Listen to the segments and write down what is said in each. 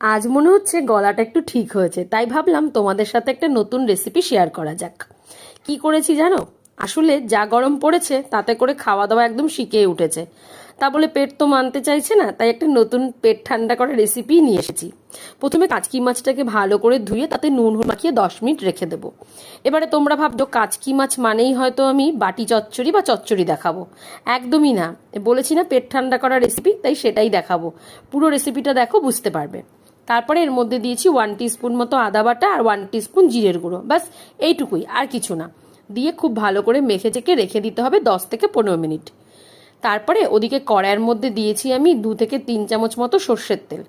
আজ মনে হচ্ছে গলাটা একটু ঠিক হয়েছে, তাই ভাবলাম তোমাদের সাথে একটা নতুন রেসিপি শেয়ার করা যাক। কি করেছি জানো? আসলে যা গরম পড়েছে তাতে করে খাওয়া দাওয়া একদম শিখে উঠেছে। তা বলে পেট তো মানতে চাইছে না, তাই একটা নতুন পেট ঠান্ডা করা রেসিপি নিয়ে এসেছি। প্রথমে কাচকি মাছটাকে ভালো করে ধুয়ে তাতে নুন হলুদ মাখিয়ে 10 মিনিট রেখে দেবো। এবারে তোমরা ভাবছো কাচকি মাছ মানেই হয়তো আমি বাটি চচ্চড়ি বা চচ্চড়ি দেখাবো। একদমই না, বলেছি না পেট ঠান্ডা করা রেসিপি, তাই সেটাই দেখাবো। পুরো রেসিপিটা দেখো, বুঝতে পারবে। তারপরে এর মধ্যে দিয়েছি 1 টিস্পুন মতো আদা বাটা আর 1 টিস্পুন জিরের গুঁড়ো, ব্যাস এইটুকুই, আর কিছু না। দিয়ে খুব ভালো করে মেখে চেকে রেখে দিতে হবে 10 থেকে 15 মিনিট। তারপরে ওদিকে কড়াইয়ের মধ্যে দিয়েছি আমি 2 থেকে 3 চামচ মতো সর্ষের তেল।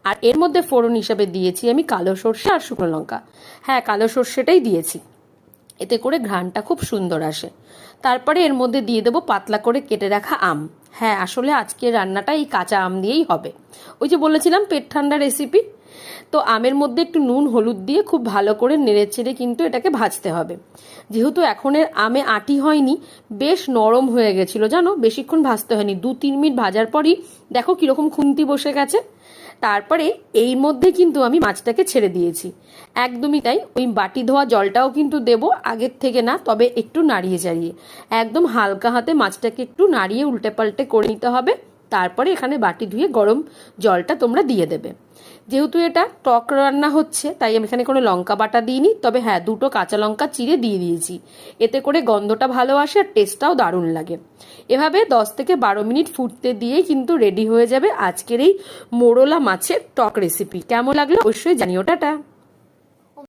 আর এর মধ্যে ফোড়ন হিসাবে দিয়েছি আমি কালো সর্ষে আর শুকনো লঙ্কা। হ্যাঁ, কালো সর্ষেটাই দিয়েছি, এতে করে ঘ্রাণটা খুব সুন্দর আসে। তারপরে এর মধ্যে দিয়ে দেবো পাতলা করে কেটে রাখা আম। হ্যাঁ, আসলে আজকের রান্নাটা এই কাঁচা আম দিয়েই হবে। ওই যে বলেছিলাম পেট ঠান্ডা রেসিপি। তো আমের মধ্যে একটু নুন হলুদ দিয়ে খুব ভালো করে নেড়ে চেড়ে কিন্তু এটাকে ভাজতে হবে। যেহেতু এখনের আমে আটি হয়নি, বেশ নরম হয়ে গেছিল জানো, বেশিক্ষণ ভাজতে হয়নি, 2-3 মিনিট ভাজার পরই দেখো কিরকম খুন্তি বসে গেছে। তারপরে এই মধ্যে কিন্তু আমি মাছটাকে ছেড়ে দিয়েছি। একদমই তাই, ওই বাটি ধোয়া জলটাও কিন্তু দেবো, আগের থেকে না, তবে একটু নাড়িয়ে চাড়িয়ে একদম হালকা হাতে মাছটাকে একটু নাড়িয়ে উল্টে পাল্টে করে নিতে হবে। তারপরে এখানে বাটি ধুয়ে গরম জলটা তোমরা দিয়ে দেবে। যেহেতু এটা টক রান্না হচ্ছে, তাই আমি এখানে কোনো লঙ্কা বাটা দিইনি, তবে হ্যাঁ 2 কাঁচা লঙ্কা চিড়ে দিয়ে দিয়েছি। এতে করে গন্ধটা ভালো আসে আর টেস্টটাও দারুণ লাগে। এভাবে 10 থেকে 12 মিনিট ফুটতে দিয়েই কিন্তু রেডি হয়ে যাবে আজকের এই মোরলা মাছের টক রেসিপি। কেমন লাগলো অবশ্যই জানিও। টাটা।